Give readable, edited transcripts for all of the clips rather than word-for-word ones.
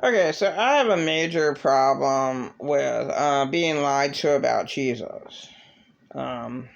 Okay, so I have a major problem with being lied to about Jesus. Um,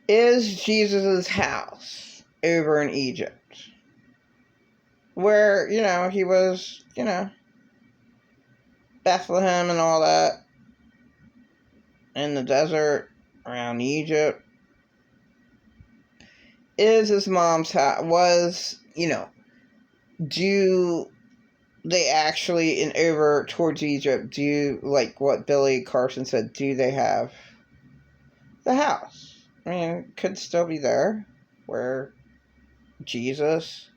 is Jesus' house over in Egypt? Where, he was, Bethlehem and all that, in the desert around Egypt. Is his mom's house, do they actually, over towards Egypt, like what Billy Carson said, do they have the house? I mean, it could still be there, where Jesus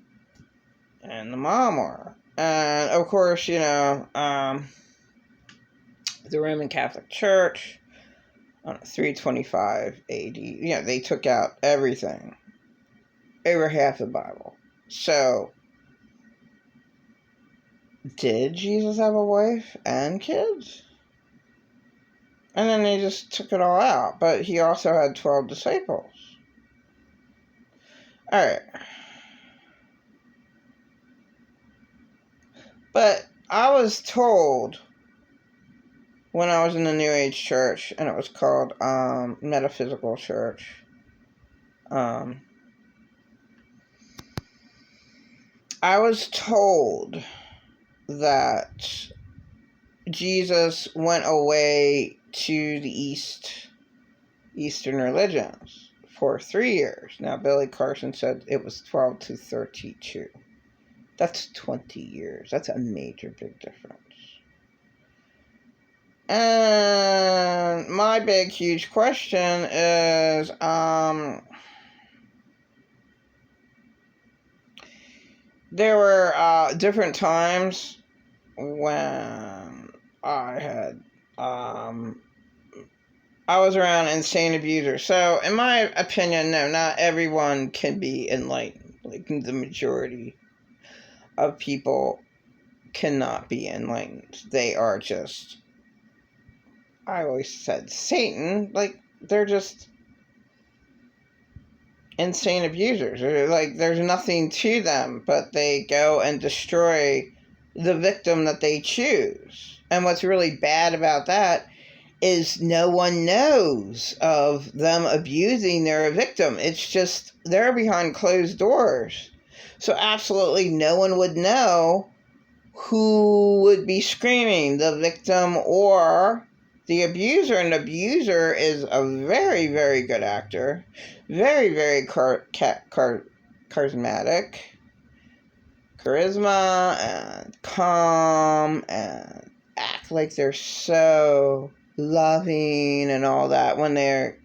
and the mom are. And, of course, the Roman Catholic Church, on 325 AD, they took out everything, over half the Bible. So, did Jesus have a wife and kids? And then they just took it all out. But he also had 12 disciples. Alright. But I was told, when I was in the New Age church, and it was called Metaphysical Church, I was told that Jesus went away to the Eastern religions for 3 years. Now, Billy Carson said it was 12 to 32. That's 20 years. That's a major big difference. And my big, huge question is, there were different times when I was around insane abusers. So, in my opinion, no, not everyone can be enlightened. Like, the majority of people cannot be enlightened. They are just, I always said Satan, like, they're just insane abusers. Like, there's nothing to them, but they go and destroy the victim that they choose. And what's really bad about that is no one knows of them abusing their victim. It's just, they're behind closed doors. So absolutely no one would know who would be screaming, the victim or the abuser. And the abuser is a very, very good actor. Very, very charismatic. Charisma and calm and act like they're so loving and all that when they're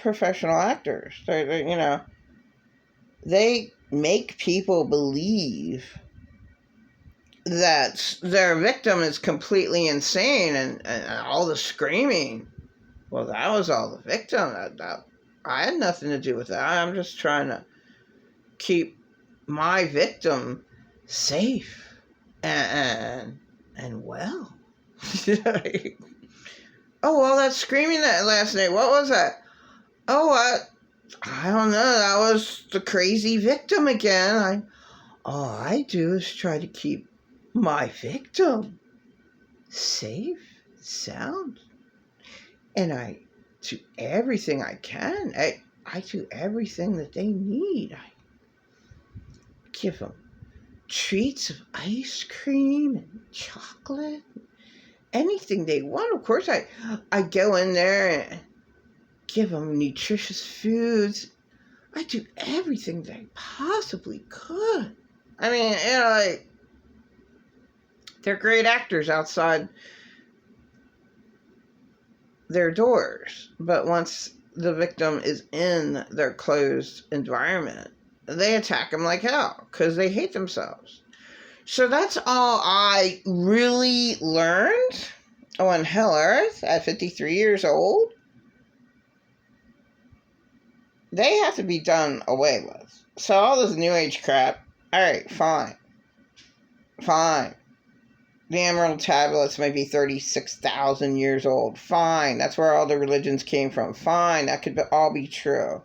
professional actors. They make people believe that their victim is completely insane and all the screaming. Well, that was all the victim. That I had nothing to do with that. I'm just trying to keep my victim safe and well. Oh, all that screaming that last night, what was that? Oh, I don't know, that was the crazy victim again. All I do is try to keep my victim safe, sound, and I do everything I can. I do everything that they need. I give them treats of ice cream and chocolate, anything they want. Of course, I go in there and give them nutritious foods. I do everything that I possibly could. I mean, like, they're great actors outside their doors, but once the victim is in their closed environment, they attack them like hell because they hate themselves. So that's all I really learned on Hell Earth at 53 years old. They have to be done away with. So all this New Age crap, alright, fine. The Emerald Tablets might be 36,000 years old. Fine, that's where all the religions came from. Fine, that could all be true.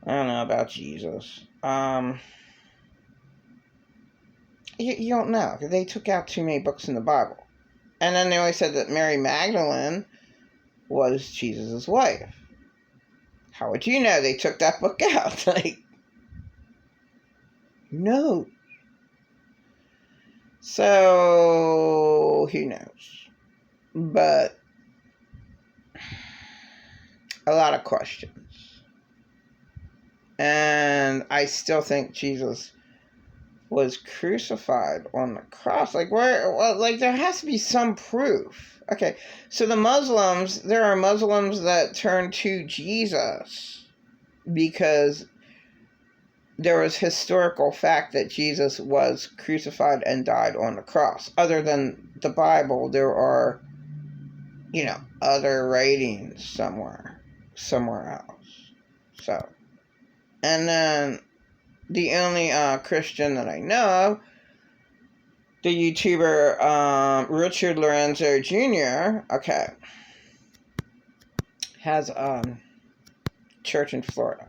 I don't know about Jesus. You don't know. They took out too many books in the Bible. And then they always said that Mary Magdalene was Jesus' wife. How would you know they took that book out? Like, no. So, who knows? But a lot of questions. And I still think Jesus was crucified on the cross. Like, where? Well, like, there has to be some proof. Okay, so there are Muslims that turn to Jesus because there was historical fact that Jesus was crucified and died on the cross. Other than the Bible, there are, other writings somewhere else. So, and then the only Christian that I know of, the YouTuber Richard Lorenzo Jr., okay, has church in Florida.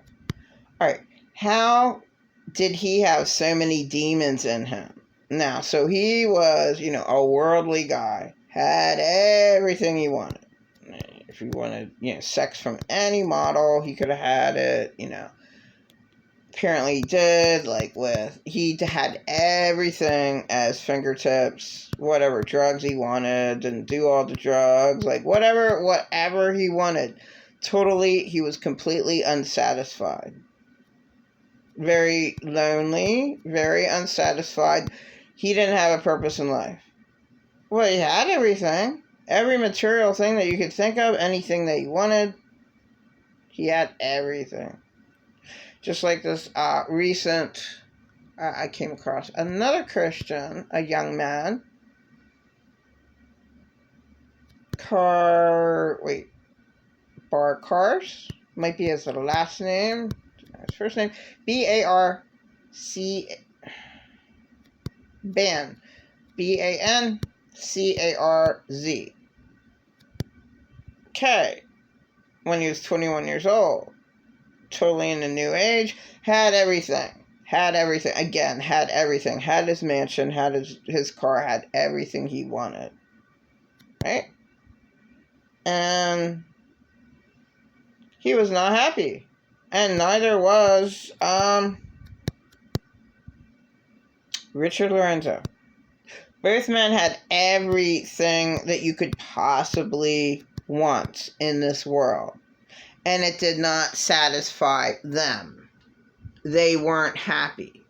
All right, how did he have so many demons in him? Now, so he was, a worldly guy, had everything he wanted. If he wanted, sex from any model, he could have had it, Apparently he did, he had everything as fingertips, whatever drugs he wanted, didn't do all the drugs, whatever he wanted. Totally, he was completely unsatisfied. Very lonely, very unsatisfied. He didn't have a purpose in life. Well, he had everything. Every material thing that you could think of, anything that he wanted, he had everything. Just like this recent, I came across another Christian, a young man, Carson, might be his last name, his first name, B-A-R-C, Ban, B-A-N-C-A-R-Z. Okay, when he was 21 years old. Totally in the new age, had everything, again, had everything, had his mansion, had his car, had everything he wanted, right? And he was not happy, and neither was Richard Lorenzo. Both men had everything that you could possibly want in this world. And it did not satisfy them. They weren't happy.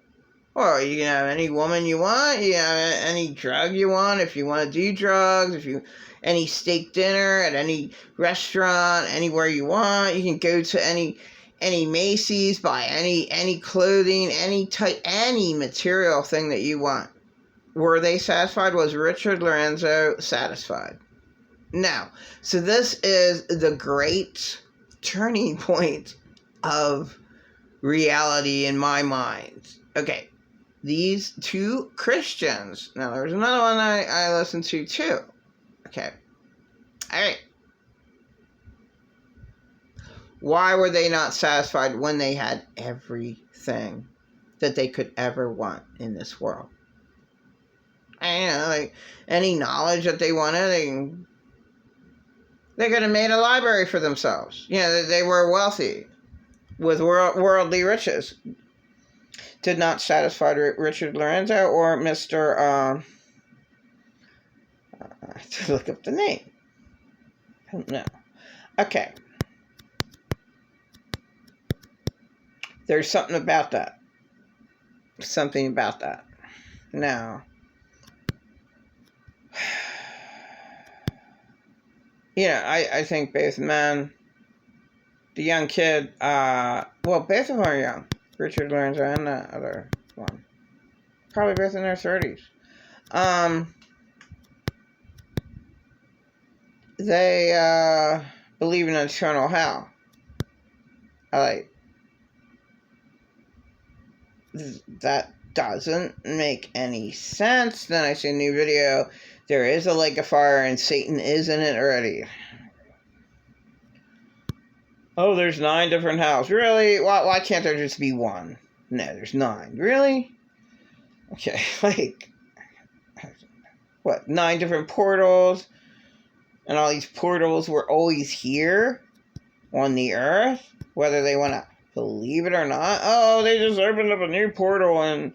Or you can have any woman you want. You have any drug you want. If you want to do drugs. Any steak dinner at any restaurant. Anywhere you want. You can go to any Macy's. Buy any clothing. Any material thing that you want. Were they satisfied? Was Richard Lorenzo satisfied? No. So this is the great turning point of reality in my mind. Okay, these two Christians. Now, there's another one I listened to too. Okay, all right. Why were they not satisfied when they had everything that they could ever want in this world? And any knowledge that they wanted, they could have made a library for themselves. They were wealthy with worldly riches. Did not satisfy Richard Lorenzo or Mr. I have to look up the name. I don't know. Okay. There's something about that. Now, I think both men, the young kid, both of them are young. Richard Lorenzo and the other one. Probably both in their 30s. They believe in eternal hell. That doesn't make any sense. Then I see a new video. There is a lake of fire and Satan is in it already. Oh, there's 9 different houses. Really? Why can't there just be one? No, there's 9. Really? Okay, like, what, 9 different portals? And all these portals were always here on the earth? Whether they want to believe it or not? Oh, they just opened up a new portal in,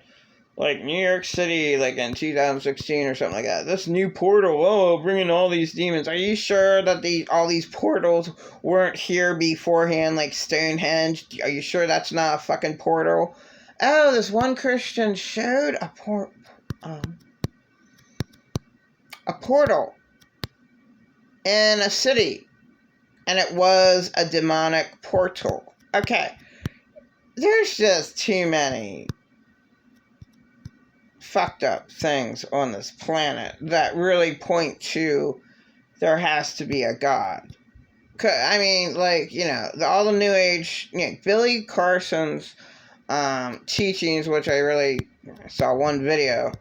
like, New York City, like, in 2016 or something like that. This new portal, oh, bringing all these demons. Are you sure that all these portals weren't here beforehand, like Stonehenge? Are you sure that's not a fucking portal? Oh, this one Christian showed a portal in a city, and it was a demonic portal. Okay, there's just too many fucked up things on this planet that really point to there has to be a God. I mean, like, you know, all the New Age, you know, Billy Carson's teachings, which I saw one video,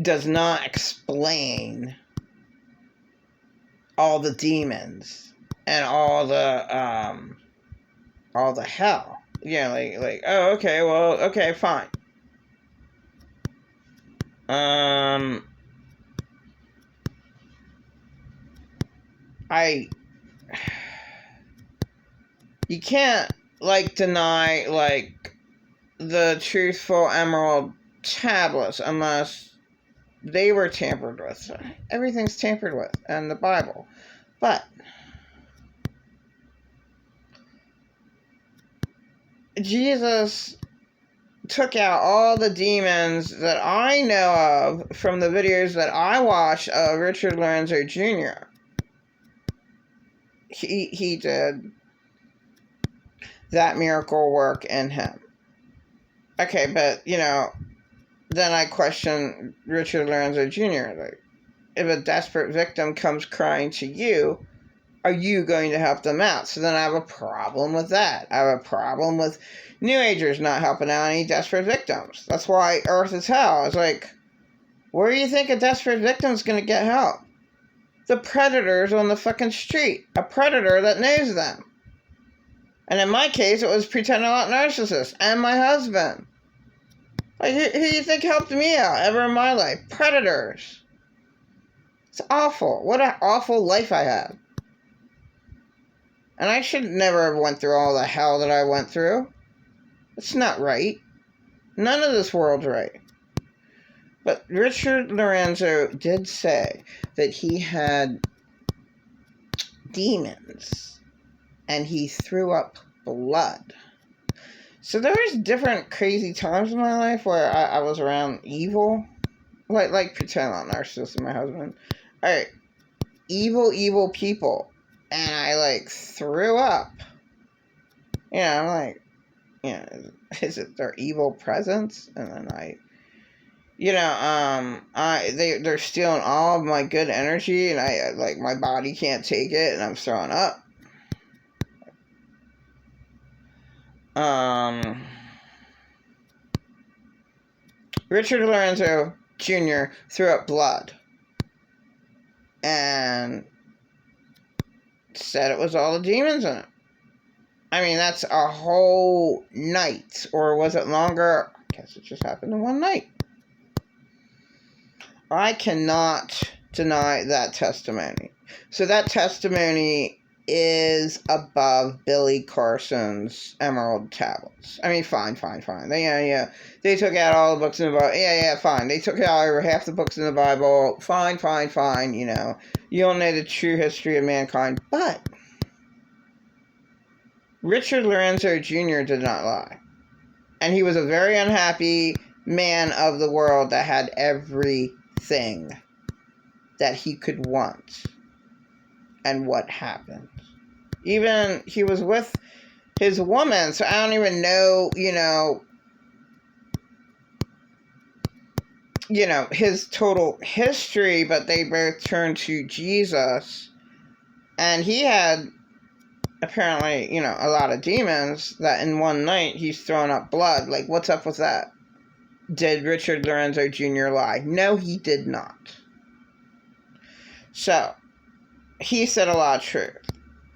does not explain all the demons and all the hell. Yeah, like, oh, okay, well, okay, fine. You can't, like, deny, like, the truthful emerald tablets unless they were tampered with. Everything's tampered with in the Bible. But Jesus took out all the demons that I know of from the videos that I watched of Richard Lorenzo Jr. He did that miracle work in him. Okay, but, you know, then I question Richard Lorenzo Jr. Like, if a desperate victim comes crying to you, are you going to help them out? So then I have a problem with that. I have a problem with New Agers not helping out any desperate victims. That's why Earth is hell. It's like, where do you think a desperate victim's going to get help? The predators on the fucking street. A predator that knows them. And in my case, it was pretend I'm not narcissist and my husband. Like, who do you think helped me out ever in my life? Predators. It's awful. What an awful life I had. And I should never have went through all the hell that I went through. It's not right. None of this world's right. But Richard Lorenzo did say that he had demons and he threw up blood. So there was different crazy times in my life where I was around evil. Like pretend I'm not narcissist and my husband. Alright. Evil people. And I, like, threw up. You know, I'm like, you know, is it their evil presence? And then they're stealing all of my good energy, and like, my body can't take it, and I'm throwing up. Richard Lorenzo Jr. threw up blood. And said it was all the demons in it. I mean, that's a whole night. Or was it longer? I guess it just happened in one night. I cannot deny that testimony. So that testimony is above Billy Carson's Emerald Tablets. I mean, fine. They took out all the books in the Bible. Yeah, fine. They took out over half the books in the Bible. Fine. You know, you don't know the true history of mankind. But Richard Lorenzo Jr. did not lie. And he was a very unhappy man of the world that had everything that he could want. And what happened? Even he was with his woman, so I don't even know, his total history, but they both turned to Jesus. And he had apparently, a lot of demons that in one night he's throwing up blood. Like, what's up with that? Did Richard Lorenzo Jr. lie? No, he did not. So, he said a lot of truth.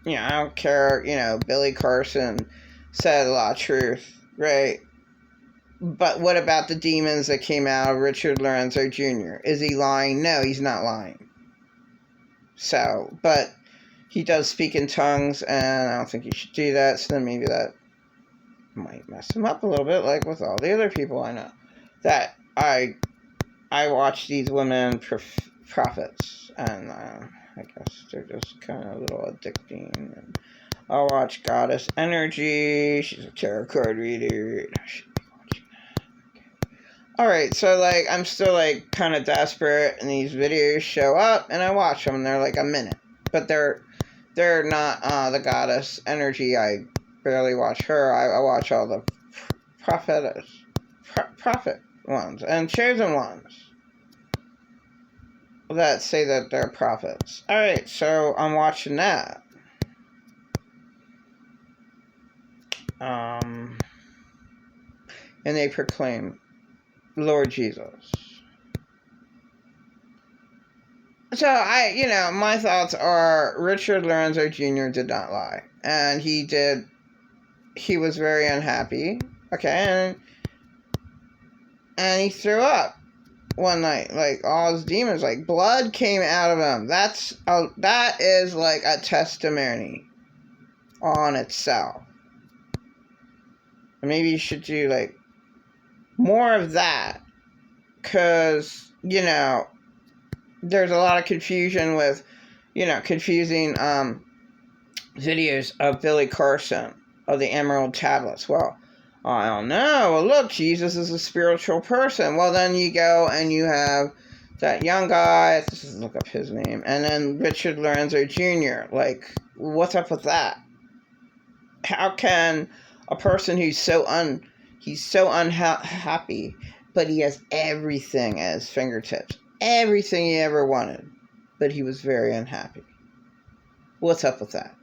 I don't care, Billy Carson said a lot of truth, right? But what about the demons that came out of Richard Lorenzo Jr.? Is he lying? No, he's not lying. So, but he does speak in tongues, and I don't think he should do that, so then maybe that might mess him up a little bit, like with all the other people I know. That I watch these women prophets, and I guess they're just kind of a little addicting. And I'll watch Goddess Energy. She's a tarot card reader. I should be watching that. Okay. Alright, so like I'm still like kind of desperate, and these videos show up, and I watch them, and they're like a minute. But they're not the Goddess Energy. I barely watch her. I watch all the prophet ones and chosen ones that say that they're prophets. Alright, so I'm watching that. And they proclaim Lord Jesus. So my thoughts are Richard Lorenzo Jr. did not lie. And he was very unhappy. Okay, and he threw up one night, like all his demons, like blood came out of him. That is like a testimony on itself. Maybe you should do like more of that, because there's a lot of confusion with confusing videos of Billy Carson of the Emerald Tablets. Well, I don't know. Well, look, Jesus is a spiritual person. Well, then you go and you have that young guy. Let's just look up his name. And then Richard Lorenzo Jr. Like, what's up with that? How can a person who's so unhappy, but he has everything at his fingertips, everything he ever wanted, but he was very unhappy? What's up with that?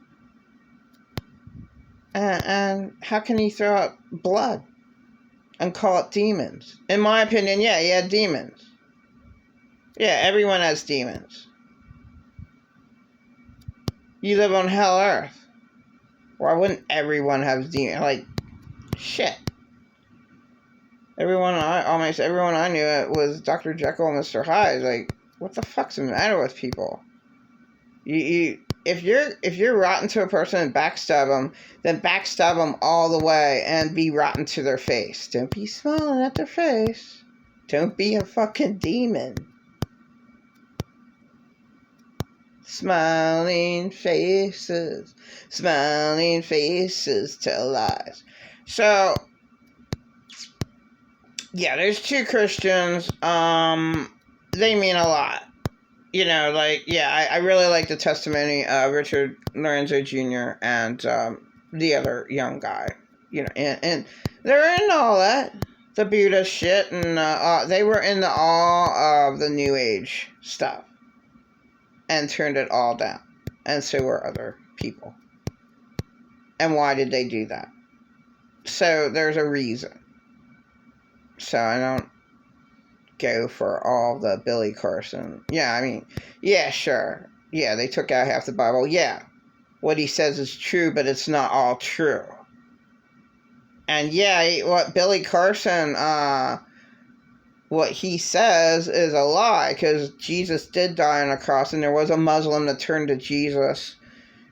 And how can he throw out blood and call it demons? In my opinion, yeah, he had demons. Yeah, everyone has demons. You live on Hell Earth. Why wouldn't everyone have demons? Like, shit. Almost everyone I knew was Dr. Jekyll and Mr. Hyde. Like, what the fuck's the matter with people? If you're rotten to a person and backstab them, then backstab them all the way and be rotten to their face. Don't be smiling at their face. Don't be a fucking demon. Smiling faces tell lies. So, yeah, there's two Christians. They mean a lot. I really like the testimony of Richard Lorenzo Jr. and the other young guy. And they're into all that, the Buddha shit, and they were into all of the New Age stuff, and turned it all down. And so were other people. And why did they do that? So there's a reason. So I don't go for all the Billy Carson. Yeah, sure. Yeah, they took out half the Bible. Yeah, what he says is true, but it's not all true. And yeah, what Billy Carson, what he says is a lie, because Jesus did die on a cross, and there was a Muslim that turned to Jesus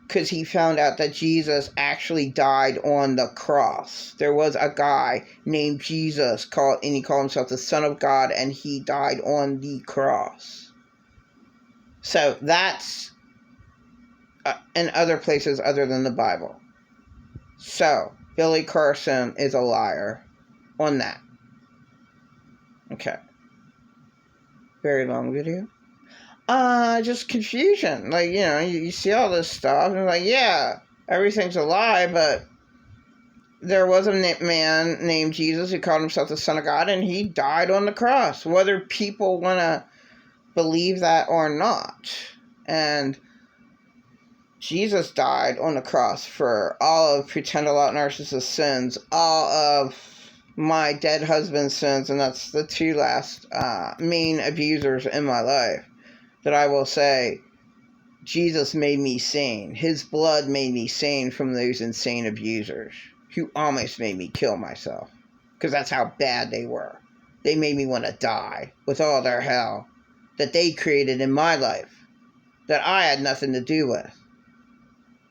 because he found out that Jesus actually died on the cross. There was a guy named Jesus, and he called himself the Son of God, and he died on the cross. So that's in other places other than the Bible. So Billy Carson is a liar on that. Okay. Very long video. Just confusion. Like, you see all this stuff, and like, yeah, everything's a lie, but there was a man named Jesus who called himself the Son of God, and he died on the cross, whether people want to believe that or not. And Jesus died on the cross for all of Pretend a Lot Narcissist's sins, all of my dead husband's sins, and that's the two last main abusers in my life that I will say Jesus made me sane. His blood made me sane from those insane abusers who almost made me kill myself. Because that's how bad they were. They made me want to die with all their hell that they created in my life that I had nothing to do with.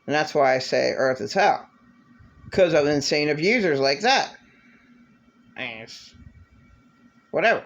And that's why I say Earth is hell. Because of insane abusers like that. And it's whatever.